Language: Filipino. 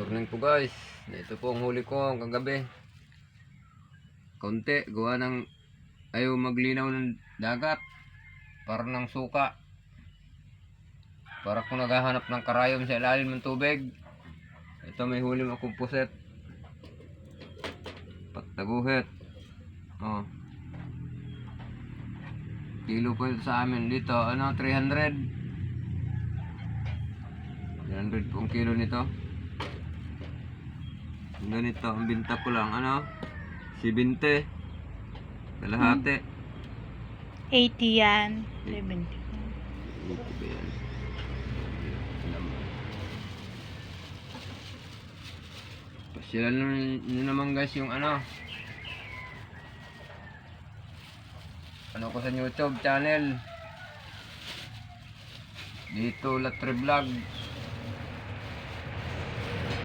Morning po guys. Ito po ang huli ko kagabi. Kaunti, gawa ng ayaw maglinaw ng dagat. Para ng suka. Para kung naghahanap ng karayom sa ilalim ng tubig. Ito may huli mo akong puset. Pagtaguhit. Oh. Kilo po ito sa amin dito. 300. 300 po ang kilo nito. Ganito ang binta ko lang 70 kalahati. 80 yan. 70. Pasyalan nyo naman guys yung ano ko sa YouTube channel dito Latre Vlog.